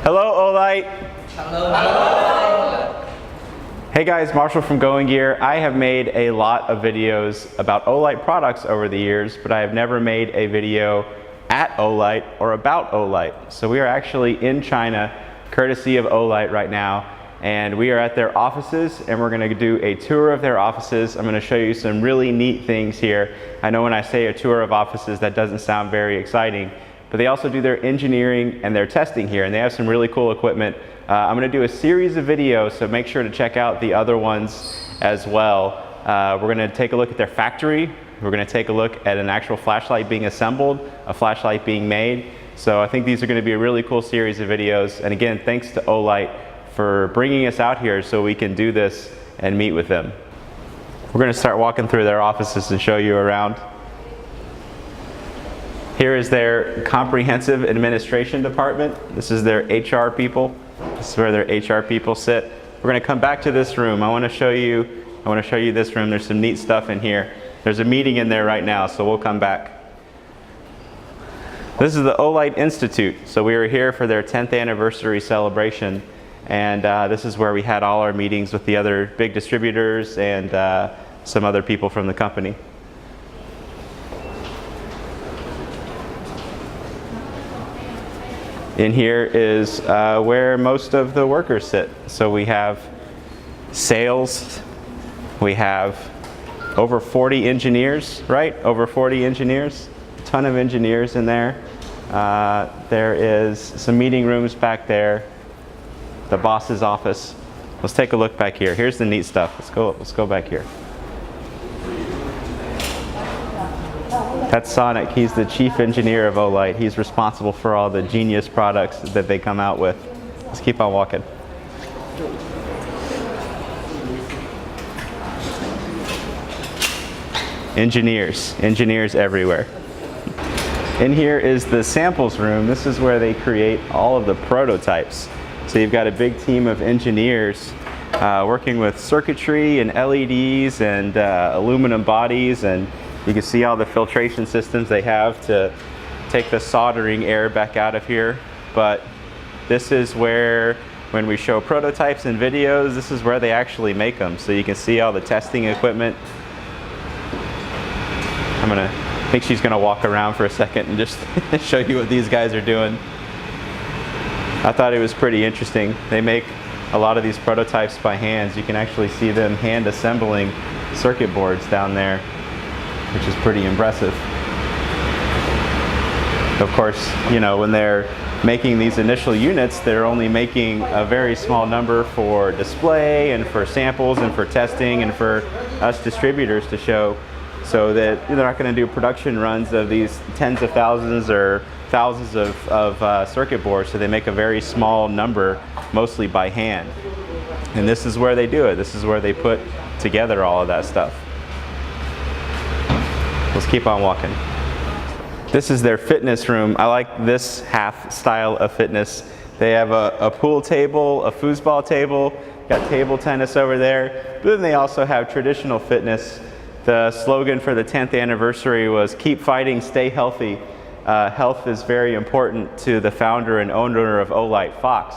Hello, Olight. Hello. Hey guys, Marshall from Going Gear. I have made a lot of videos about Olight products over the years, but I have never made a video at Olight or about Olight. So we are actually in China, courtesy of Olight right now, and we are at their offices and we're going to do a tour of their offices. I'm going to show you some really neat things here. I know when I say a tour of offices that doesn't sound very exciting, but they also do their engineering and their testing here, and they have some really cool equipment. I'm going to do a series of videos, so make sure to check out the other ones as well. We're going to take a look at their factory. We're going to take a look at an actual flashlight being assembled, a flashlight being made. So I think these are going to be a really cool series of videos. And again, thanks to Olight for bringing us out here so we can do this and meet with them. We're going to start walking through their offices and show you around. Here is their comprehensive administration department. This is their HR people. This is where their HR people sit. We're going to come back to this room. I want to show you this room. There's some neat stuff in here. There's a meeting in there right now, so we'll come back. This is the Olight Institute. So we were here for their 10th anniversary celebration, and this is where we had all our meetings with the other big distributors and some other people from the company. In here is where most of the workers sit. So we have sales, we have over 40 engineers, right? Over 40 engineers, a ton of engineers in there. There is some meeting rooms back there, the boss's office. Let's take a look back here. Here's the neat stuff. Let's go back here. That's Sonic. He's the chief engineer of Olight. He's responsible for all the genius products that they come out with. Let's keep on walking. Engineers everywhere. In here is the samples room. This is where they create all of the prototypes. So you've got a big team of engineers working with circuitry and LEDs and aluminum bodies, and you can see all the filtration systems they have to take the soldering air back out of here. But this is where, when we show prototypes and videos, this is where they actually make them. So you can see all the testing equipment. I think she's gonna walk around for a second and just show you what these guys are doing. I thought it was pretty interesting. They make a lot of these prototypes by hands. You can actually see them hand assembling circuit boards down there, which is pretty impressive. Of course, you know, when they're making these initial units, they're only making a very small number for display and for samples and for testing and for us distributors to show, so that they're not going to do production runs of these tens of thousands or thousands of circuit boards. So they make a very small number, mostly by hand. And this is where they do it. This is where they put together all of that stuff. Let's keep on walking. This is their fitness room. I like this half style of fitness. They have a pool table, a foosball table, got table tennis over there. But then they also have traditional fitness. The slogan for the 10th anniversary was "Keep fighting, stay healthy." Health is very important to the founder and owner of Olight, Fox.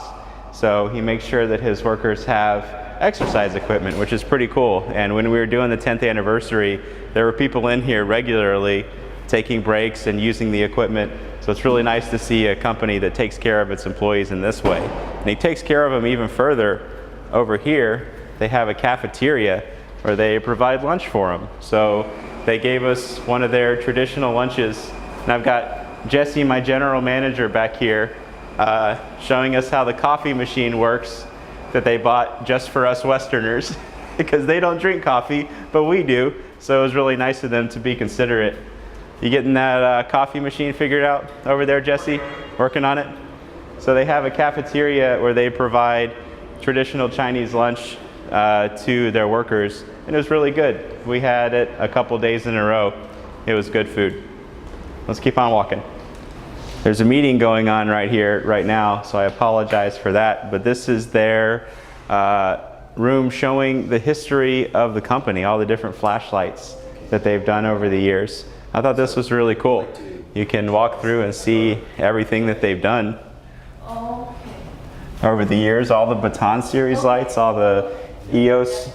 So he makes sure that his workers have exercise equipment, which is pretty cool. And when we were doing the 10th anniversary, there were people in here regularly taking breaks and using the equipment. So it's really nice to see a company that takes care of its employees in this way. And he takes care of them even further. Over here, they have a cafeteria where they provide lunch for them. So they gave us one of their traditional lunches. And I've got Jesse, my general manager, back here showing us how the coffee machine works that they bought just for us Westerners because they don't drink coffee, but we do. So it was really nice of them to be considerate. You getting that coffee machine figured out over there, Jesse? Working on it? So they have a cafeteria where they provide traditional Chinese lunch to their workers, and it was really good. We had it a couple days in a row. It was good food. Let's keep on walking. There's a meeting going on right here, right now, so I apologize for that, but this is their room showing the history of the company, all the different flashlights that they've done over the years. I thought this was really cool. You can walk through and see everything that they've done. over the years. All the Baton series lights, all the EOS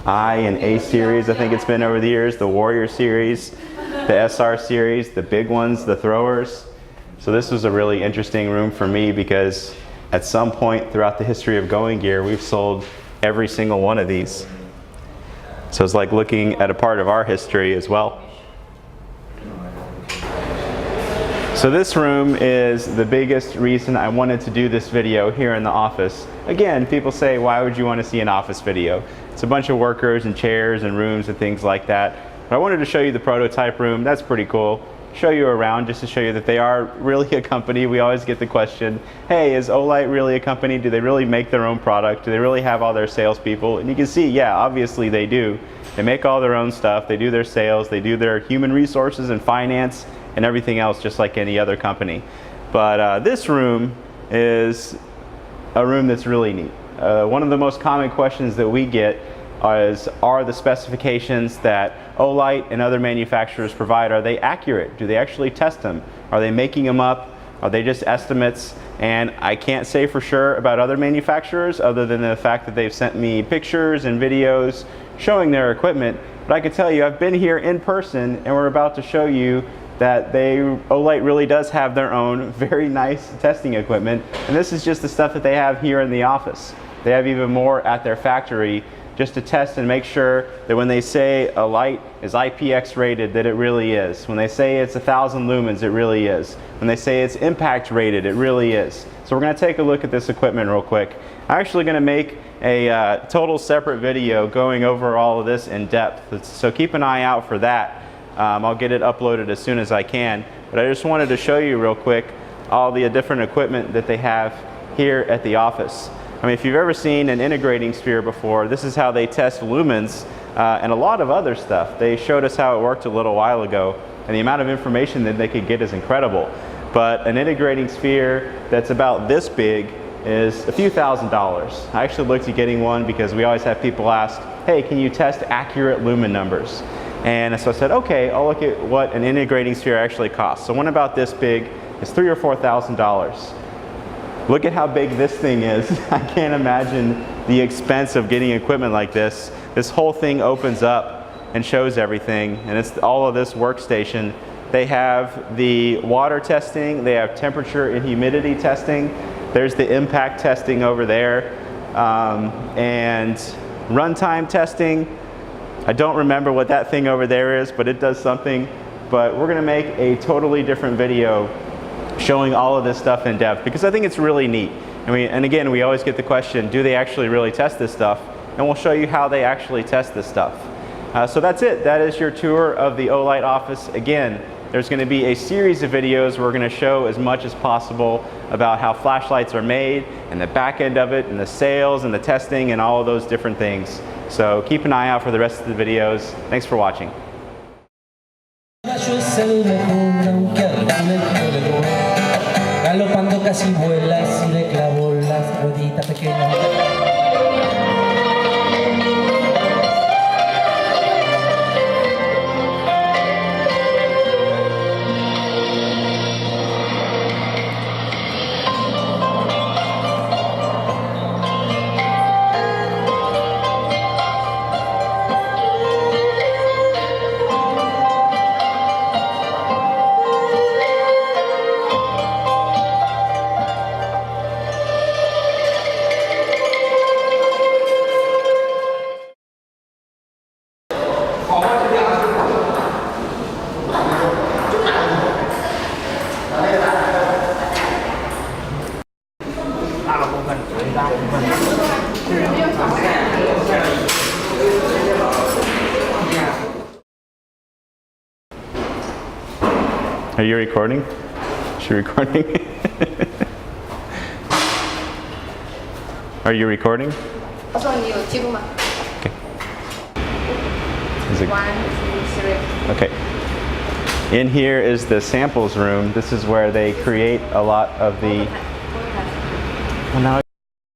I and A series, I think it's been over the years, the Warrior series, the SR series, the big ones, the throwers. So this was a really interesting room for me because at some point throughout the history of Going Gear, we've sold every single one of these. So it's like looking at a part of our history as well. So this room is the biggest reason I wanted to do this video here in the office. Again, people say, why would you want to see an office video? It's a bunch of workers and chairs and rooms and things like that. But I wanted to show you the prototype room. That's pretty cool. Show you around just to show you that they are really a company. We always get the question, hey, is Olight really a company? Do they really make their own product? Do they really have all their salespeople? And you can see, yeah, obviously they do. They make all their own stuff. They do their sales. They do their human resources and finance and everything else just like any other company. But this room is a room that's really neat. One of the most common questions that we get is, are the specifications that Olight and other manufacturers provide, are they accurate? Do they actually test them? Are they making them up? Are they just estimates? And I can't say for sure about other manufacturers other than the fact that they've sent me pictures and videos showing their equipment. But I can tell you, I've been here in person and we're about to show you that Olight really does have their own very nice testing equipment. And this is just the stuff that they have here in the office. They have even more at their factory just to test and make sure that when they say a light is IPX rated, that it really is. When they say it's 1,000 lumens, it really is. When they say it's impact rated, it really is. So we're going to take a look at this equipment real quick. I'm actually going to make a total separate video going over all of this in depth. So keep an eye out for that. I'll get it uploaded as soon as I can. But I just wanted to show you real quick all the different equipment that they have here at the office. I mean, if you've ever seen an integrating sphere before, this is how they test lumens and a lot of other stuff. They showed us how it worked a little while ago, and the amount of information that they could get is incredible. But an integrating sphere that's about this big is a few $1,000s. I actually looked at getting one because we always have people ask, hey, can you test accurate lumen numbers? And so I said, okay, I'll look at what an integrating sphere actually costs. So one about this big is $3,000 or $4,000. Look at how big this thing is. I can't imagine the expense of getting equipment like this. This whole thing opens up and shows everything, and it's all of this workstation. They have the water testing, they have temperature and humidity testing. There's the impact testing over there, and runtime testing. I don't remember what that thing over there is, but it does something. But we're gonna make a totally different video showing all of this stuff in depth because I think it's really neat. And again, we always get the question, do they actually really test this stuff? And we'll show you how they actually test this stuff. So that's it. That is your tour of the Olight office. Again, there's going to be a series of videos where we're going to show as much as possible about how flashlights are made and the back end of it and the sales and the testing and all of those different things. So keep an eye out for the rest of the videos. Thanks for watching. Galopando casi vuela, si le clavó las rueditas pequeñas. Are you recording? Is she recording? Are you recording? Also on YouTube. Okay. Is it... 1, 2, 3. Okay. In here is the samples room. This is where they create a lot of the... Well, now